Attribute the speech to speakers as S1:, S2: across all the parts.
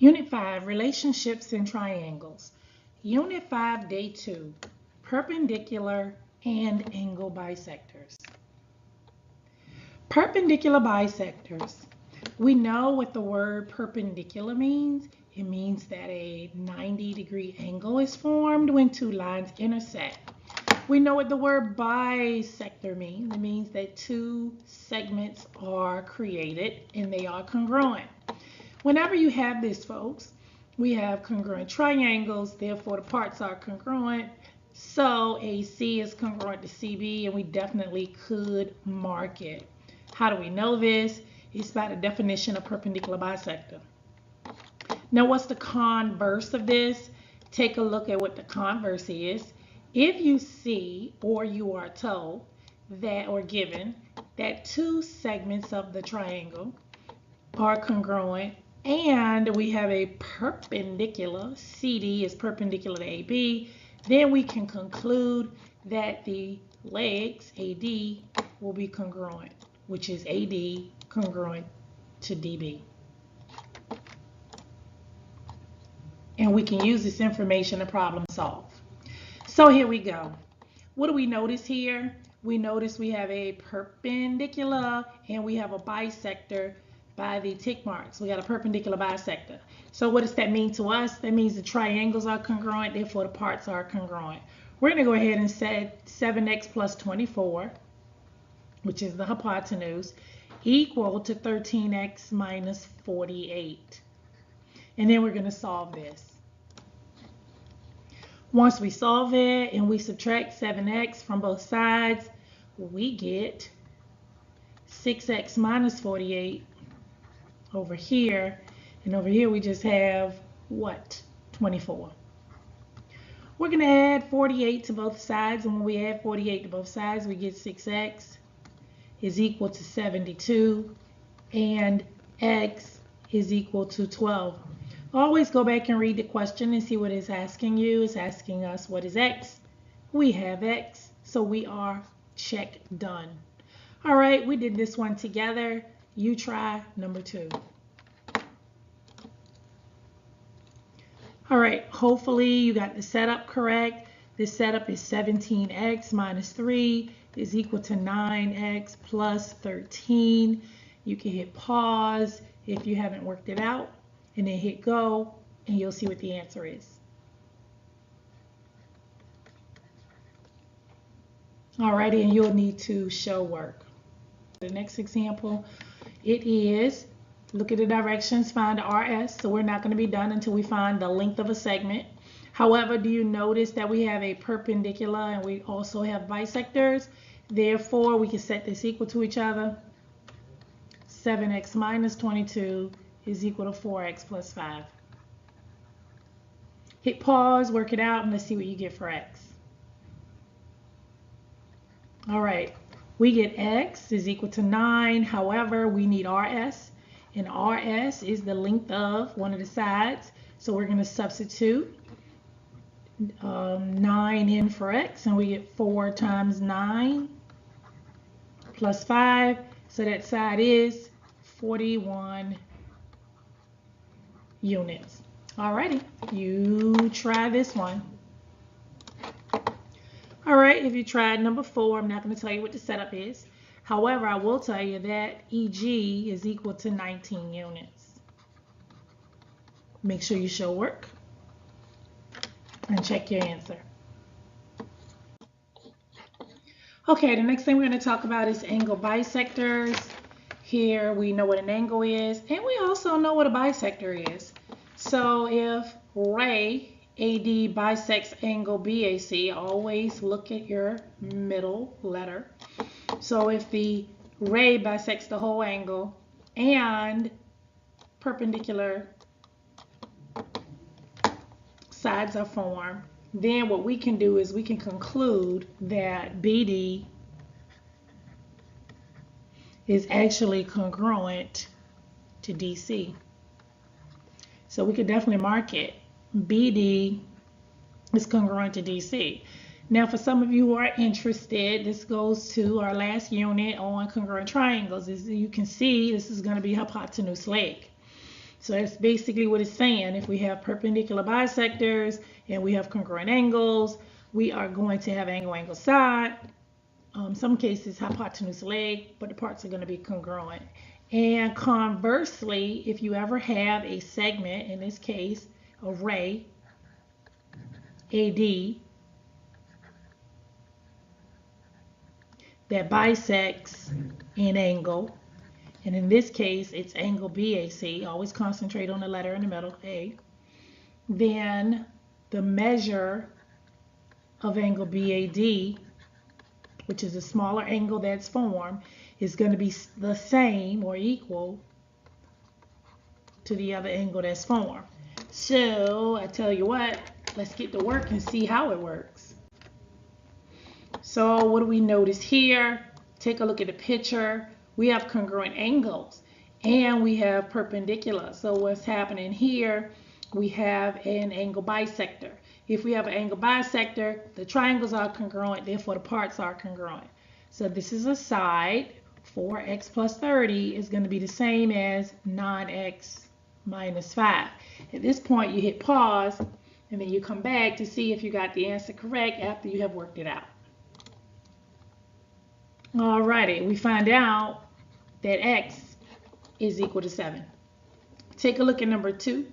S1: Unit 5, Relationships in Triangles. Unit 5, Day 2, Perpendicular and Angle Bisectors. Perpendicular bisectors. We know what the word perpendicular means. It means that a 90-degree angle is formed when two lines intersect. We know what the word bisector means. It means that two segments are created and they are congruent. Whenever you have this, folks, we have congruent triangles, therefore the parts are congruent. So AC is congruent to CB, and we definitely could mark it. How do we know this? It's by the definition of perpendicular bisector. Now, what's the converse of this? Take a look at what the converse is. If you see or you are told that or given that two segments of the triangle are congruent and we have a perpendicular, CD is perpendicular to AB, then we can conclude that the legs, AD, will be congruent, which is AD congruent to DB. And we can use this information to problem solve. So here we go. What do we notice here? We notice we have a perpendicular and we have a bisector by the tick marks. We got a perpendicular bisector. So what does that mean to us? That means the triangles are congruent, therefore the parts are congruent. We're going to go ahead and set 7x plus 24, which is the hypotenuse, equal to 13x minus 48. And then we're going to solve this. Once we solve it and we subtract 7x from both sides, we get 6x minus 48 over here. And over here we just have what? 24. We're going to add 48 to both sides. And when we add 48 to both sides, we get 6x is equal to 72. And x is equal to 12. Always go back and read the question and see what it's asking you. It's asking us, what is x? We have x, so we are check done. All right, we did this one together. You try number 2. All right, hopefully you got the setup correct. The setup is 17x minus 3 is equal to 9x plus 13. You can hit pause if you haven't worked it out, and then hit go, and you'll see what the answer is. Alrighty, and you'll need to show work. The next example, it is, look at the directions, find RS. So we're not going to be done until we find the length of a segment. However, do you notice that we have a perpendicular and we also have bisectors? Therefore, we can set this equal to each other. 7x minus 22 is equal to 4x plus 5. Hit pause, work it out, and let's see what you get for x. All right, we get x is equal to 9. However, we need RS, and RS is the length of one of the sides. So we're going to substitute 9 in for x, and we get 4 times 9 plus 5. So that side is 41 units. Alrighty, you try this one. All right, if you tried number 4, I'm not going to tell you what the setup is. However, I will tell you that EG is equal to 19 units. Make sure you show work and check your answer. Okay, the next thing we're going to talk about is angle bisectors. Here we know what an angle is, and we also know what a bisector is. So if ray AD bisects angle BAC, always look at your middle letter. So if the ray bisects the whole angle and perpendicular sides are formed, then what we can do is we can conclude that BD is actually congruent to DC. So we could definitely mark it. BD is congruent to DC. Now, for some of you who are interested, this goes to our last unit on congruent triangles. As you can see, this is going to be hypotenuse leg. So that's basically what it's saying. If we have perpendicular bisectors and we have congruent angles, we are going to have angle side. Some cases hypotenuse leg, but the parts are going to be congruent. And conversely, if you ever have a segment, in this case, a ray, AD, that bisects an angle, and in this case, it's angle BAC, always concentrate on the letter in the middle, A, then the measure of angle BAD, which is a smaller angle that's formed, is going to be the same or equal to the other angle that's formed. So I tell you what, let's get to work and see how it works. So what do we notice here? Take a look at the picture. We have congruent angles and we have perpendicular. So what's happening here? We have an angle bisector. If we have an angle bisector, the triangles are congruent, therefore the parts are congruent. So this is a side. 4x plus 30 is going to be the same as 9x minus 5. At this point, you hit pause, and then you come back to see if you got the answer correct after you have worked it out. Alrighty, we find out that x is equal to 7. Take a look at number 2.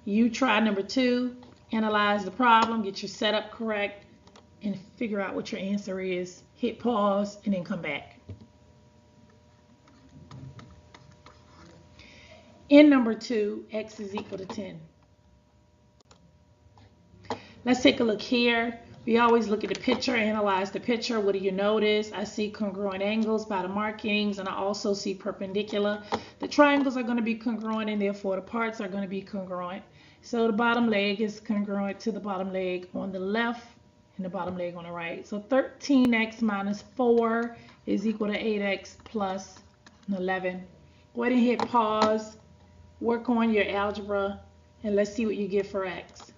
S1: You try number 2, analyze the problem, get your setup correct, and figure out what your answer is. Hit pause, and then come back. In number 2, x is equal to 10. Let's take a look here. We always look at the picture, analyze the picture. What do you notice? I see congruent angles by the markings, and I also see perpendicular. The triangles are going to be congruent, and therefore the parts are going to be congruent. So the bottom leg is congruent to the bottom leg on the left and the bottom leg on the right. So 13x minus 4 is equal to 8x plus 11. Go ahead and hit pause. Work on your algebra, and let's see what you get for x.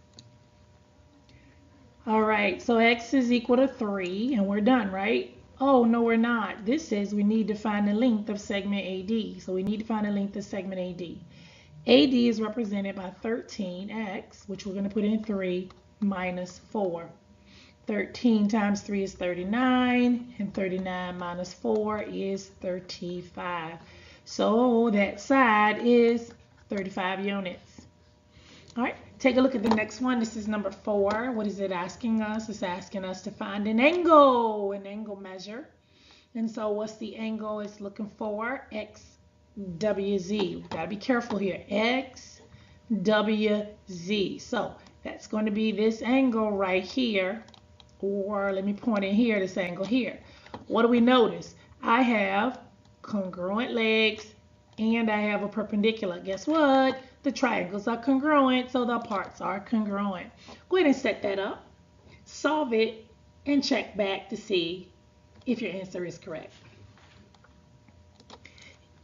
S1: All right, so x is equal to 3, and we're done, right? Oh, no, we're not. This says we need to find the length of segment AD. So we need to find the length of segment AD. AD is represented by 13x, which we're going to put in 3, minus 4. 13 times 3 is 39, and 39 minus 4 is 35. So that side is 35 units. All right, take a look at the next one. This is number 4. What is it asking us? It's asking us to find an angle measure. And so what's the angle it's looking for? XWZ. We've got to be careful here. XWZ. So that's going to be this angle right here. Or let me point in here, this angle here. What do we notice? I have congruent legs and I have a perpendicular. Guess what? The triangles are congruent, so the parts are congruent. Go ahead and set that up, solve it, and check back to see if your answer is correct.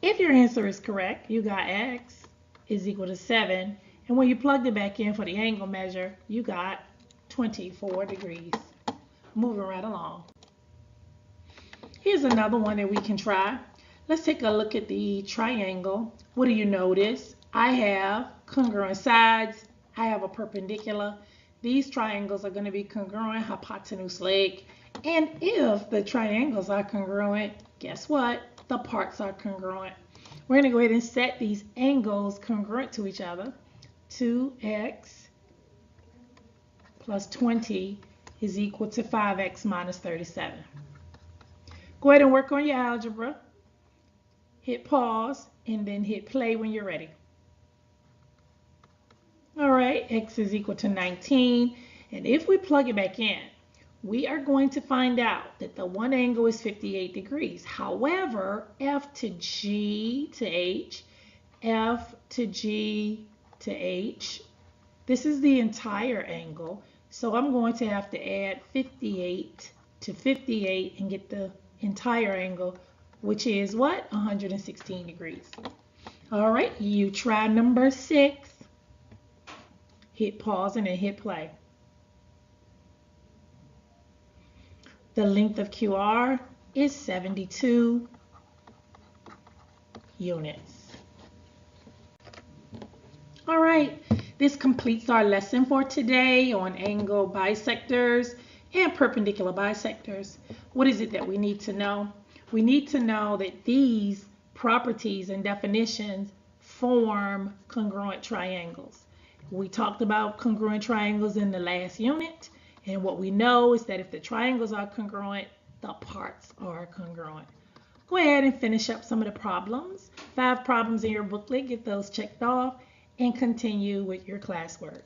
S1: If your answer is correct, you got x is equal to 7, and when you plugged it back in for the angle measure, you got 24 degrees. Moving right along. Here's another one that we can try. Let's take a look at the triangle. What do you notice? I have congruent sides. I have a perpendicular. These triangles are going to be congruent, hypotenuse leg. And if the triangles are congruent, guess what? The parts are congruent. We're going to go ahead and set these angles congruent to each other. 2x plus 20 is equal to 5x minus 37. Go ahead and work on your algebra. Hit pause and then hit play when you're ready. All right, x is equal to 19. And if we plug it back in, we are going to find out that the one angle is 58 degrees. However, F to G to H, F to G to H, this is the entire angle. So I'm going to have to add 58 to 58 and get the entire angle, which is what? 116 degrees. All right, you try number 6. Hit pause and then hit play. The length of QR is 72 units. All right, this completes our lesson for today on angle bisectors and perpendicular bisectors. What is it that we need to know? We need to know that these properties and definitions form congruent triangles. We talked about congruent triangles in the last unit, and what we know is that if the triangles are congruent, the parts are congruent. Go ahead and finish up some of the problems. 5 problems in your booklet, get those checked off, and continue with your classwork.